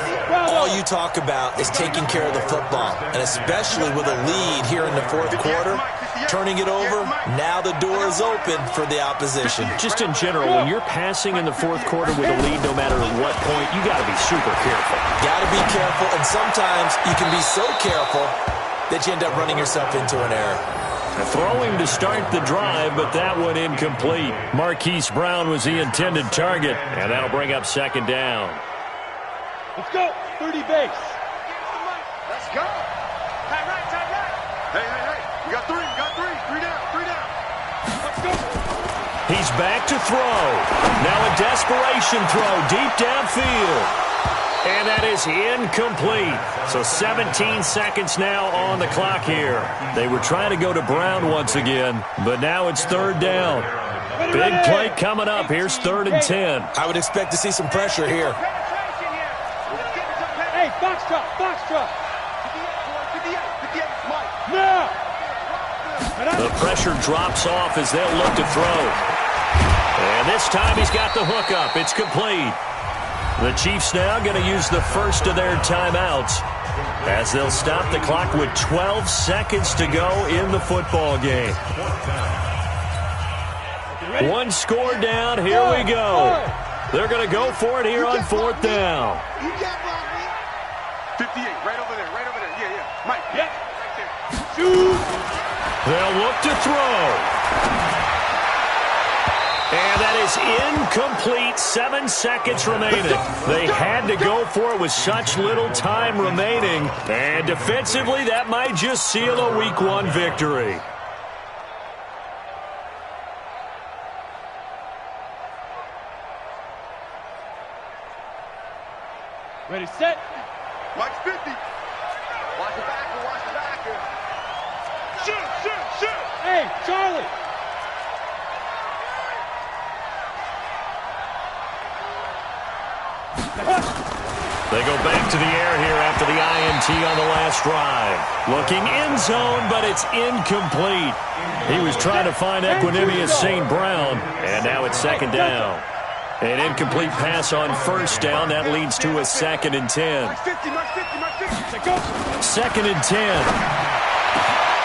All you talk about is taking care of the football, and especially with a lead here in the 4th quarter, turning it over, now the door is open for the opposition. Just in general, when you're passing in the 4th quarter with a lead, no matter at what point, you got to be super careful. Got to be careful, and sometimes you can be so careful that you end up running yourself into an error. Throwing to start the drive, but that one incomplete. Marquise Brown was the intended target, and that'll bring up second down. Let's go. 30 base. Let's go. Tight right, tight right. Hey. We got three. Three down. Let's go. He's back to throw. Now a desperation throw deep downfield. And that is incomplete. So 17 seconds now on the clock here. They were trying to go to Brown once again, but now it's third down. Big play coming up. Here's 3rd and 10. I would expect to see some pressure here. Hey, box drop. 58, Mike. No. The pressure drops off as they'll look to throw. And this time he's got the hook up. It's complete. The Chiefs now going to use the first of their timeouts as they'll stop the clock with 12 seconds to go in the football game. One score down. Here we go. They're going to go for it here on 4th down. 58, right over there. Yeah. Mike, Yep. right there. Shoot. They'll look to throw. And that is incomplete. 7 seconds remaining. They had to go for it with such little time remaining. And defensively, that might just seal a Week 1 victory. Ready, set. Mike's 50. Watch the backer. Shoot. Hey, Charlie. They go back to the air here after the INT on the last drive. Looking end zone, but it's incomplete. He was trying to find Equanimous St. Brown, and now it's 2nd down. An incomplete pass on 1st down. That leads to a 2nd and 10. Mike's 50. 2nd and 10.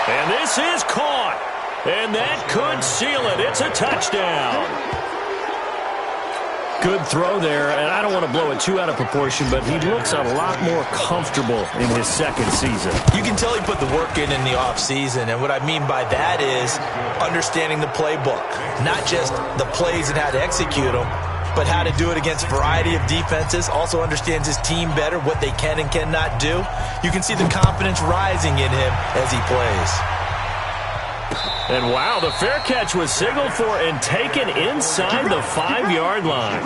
And this is caught. And that could seal it. It's a touchdown. Good throw there, and I don't want to blow it too out of proportion, but he looks a lot more comfortable in his 2nd season. You can tell he put the work in the offseason, and what I mean by that is understanding the playbook. Not just the plays and how to execute them, but how to do it against a variety of defenses. Also understands his team better, what they can and cannot do. You can see the confidence rising in him as he plays. And wow, the fair catch was signaled for and taken inside the 5-yard line.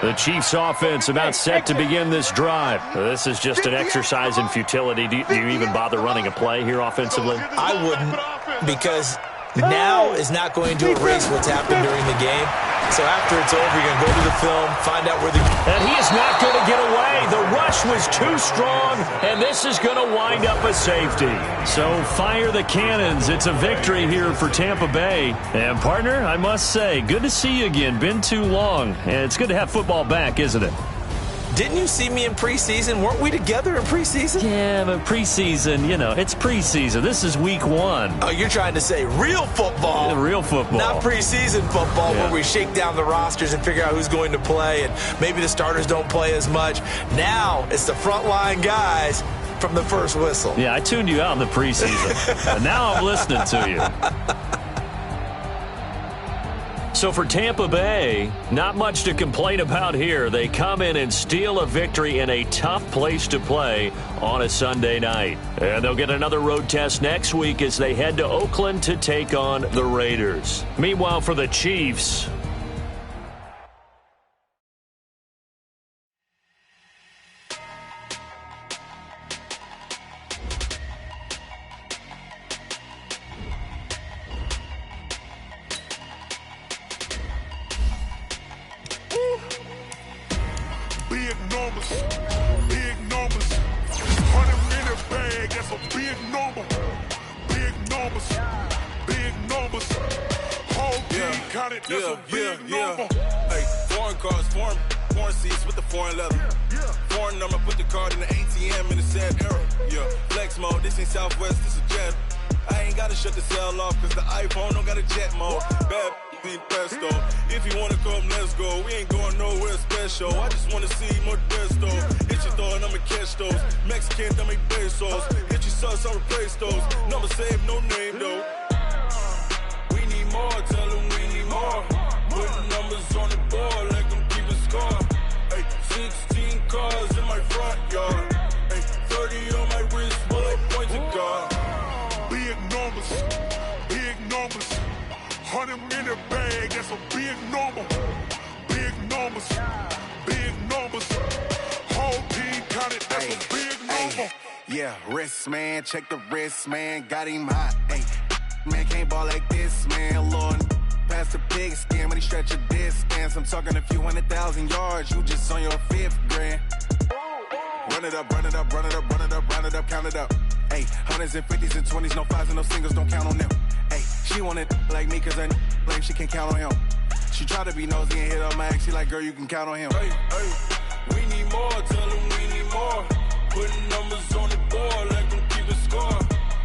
The Chiefs offense about set to begin this drive. This is just an exercise in futility. Do you even bother running a play here offensively? I wouldn't, because now is not going to erase what's happened during the game. So after it's over, you're going to go to the film, find out where the... And he is not going to get away. The rush was too strong, and this is going to wind up a safety. So fire the cannons. It's a victory here for Tampa Bay. And, partner, I must say, good to see you again. Been too long. And it's good to have football back, isn't it? Didn't you see me in preseason? Weren't we together in preseason? Yeah, but preseason, it's preseason. This is Week 1. Oh, you're trying to say real football. Real football. Not preseason football where we shake down the rosters and figure out who's going to play, and maybe the starters don't play as much. Now it's the frontline guys from the first whistle. Yeah, I tuned you out in the preseason. And now I'm listening to you. So for Tampa Bay, not much to complain about here. They come in and steal a victory in a tough place to play on a Sunday night. And they'll get another road test next week as they head to Oakland to take on the Raiders. Meanwhile, for the Chiefs... Big numbers. 100 minute bag, that's a big number. Big numbers. Whole team counted, that's a big number. Hey, foreign cars, foreign seats with the foreign leather. Foreign number, put the card in the ATM in the sad era. Yeah, flex mode, this ain't Southwest, this is jet. I ain't gotta shut the cell off, cause the iPhone don't got a jet mode. Bad Pesto. If you wanna come, let's go. We ain't going nowhere special. I just wanna see more Desto. Hit your thought, I'ma catch those. Mexican, dame pesos. Hit your sauce, I'll replace those. Number save, no name though. We need more, tell them we need more. Putting numbers on the board, like I'm keeping score. Ay, 16 cars in my front yard. Ay, 30 on my wrist, bullet pointed car. Big numbers, big numbers. 100 in the bag, that's a big number. Big numbers, big numbers. Whole team counted, that's a big number. Yeah, wrist man, check the wrist man, got him hot. Ay, man can't ball like this, man. Lord, past the pig skin when he stretch a distance. I'm talking a few 100,000 yards, you just on your 5th grand. Run it up, run it up, run it up, run it up, run it up, count it up. Ay, hundreds and 50s and 20s, no 5s and no singles, don't count on them. Ay, she want it like me cause her lame, she can't count on him. She try to be nosy and hit up my ex, she like, girl, you can count on him. Hey, hey, we need more, tell them we need more. Putting numbers on the board like I'm keeping score.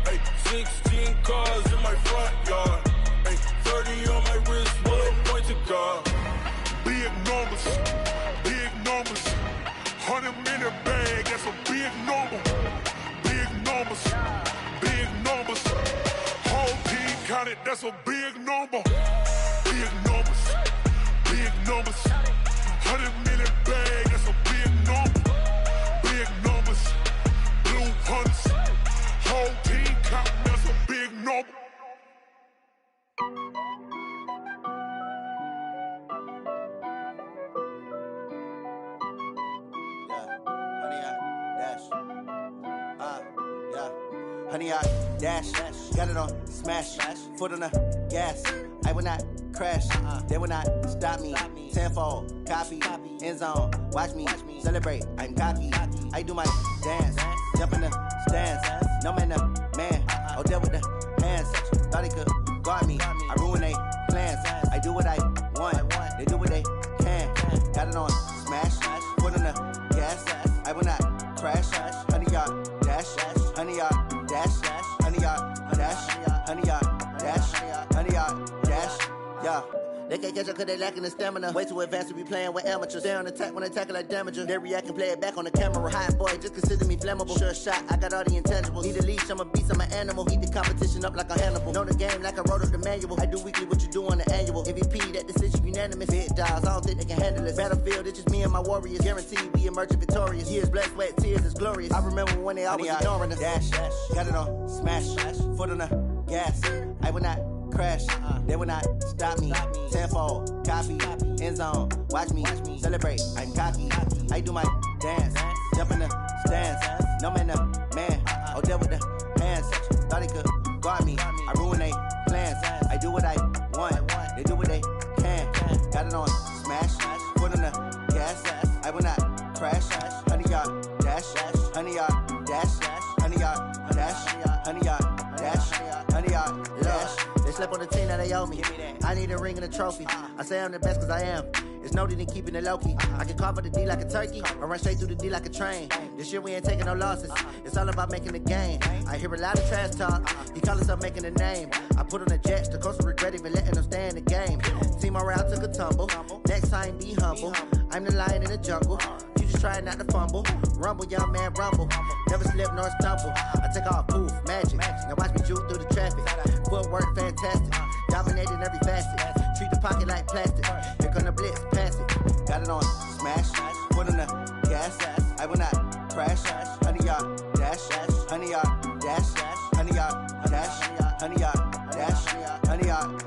Hey, 16 cars in my front yard. Hey, 30 on my wrist, bullet pointed car. Big numbers, big numbers. 100 in the bag, that's a big number. Big numbers, big numbers. Whole team counted, that's a big number. Big numbers, big numbers. 100 in the bag, that's a big number. Big numbers, blue hunts. Whole team counting, that's a big number. Honey, I dash, got it on smash, foot on the gas. I will not crash, they will not stop me. Tenfold, copy, end zone, watch me celebrate. I'm cocky, I do my dance, jump in the stands. No man, the man, oh, deal with the hands. Thought he could guard me, I ruin they plans. I do what I want, they do what they can. Got it on smash, foot on the gas. I will not crash, honey, y'all dash, honey, y'all dash, honey, y'all dash, honey, y'all dash, honey, y'all dash, yeah. They can't catch up cause they lacking the stamina. Way too advanced to be playing with amateurs. Stay on attack when they tackle like damager. They react and play it back on the camera. Hot boy, just consider me flammable. Sure shot, I got all the intangibles. Need a leash, I'm a beast, I'm an animal. Heat the competition up like a Hannibal. Know the game like I wrote up the manual. I do weekly what you do on the annual. MVP, that decision unanimous. Big dogs, I don't think they can handle it. Battlefield, it's just me and my warriors. Guaranteed we emerging victorious. Years, blood, sweat, tears, it's glorious. I remember when they always ignoring us. Dash, got it on smash, foot on the gas. I will not crash, they will not stop me. Tenfold, copy, end zone, watch me celebrate. I'm cocky, I do my dance, jump in the stands. No man, the man, oh, deal with the hands. Thought he could guard me, I ruin they plans. I do what I want, they do what they can. Got it on smash, foot on the gas. I will not crash, honey, y'all dash, honey, y'all dash, honey, y'all dash, honey, y'all dash, honey, y'all dash. They slept on the team that they owe me. I need a ring and a trophy. I say I'm the best cause I am. It's no need in keeping it low-key. I can carve for the D like a turkey, or run straight through the D like a train. This year we ain't taking no losses. It's all about making the game. I hear a lot of trash talk. He call himself making a name. I put on the jets, the coach will regret even letting them stay in the game. Team morale took a tumble. Next time be humble. I'm the lion in the jungle. You just try not to fumble. Rumble, young man, rumble. Never slip nor stumble. I take off, poof, magic. Now watch me juke through the traffic. Footwork fantastic. Dominating every facet. Treat the pocket like plastic. Here come the blitz, pass it. Got it on smash, foot on the gas. I will not crash. Honey, y'all dash, honey, y'all dash, honey, y'all dash, honey, y'all dash, honey, y'all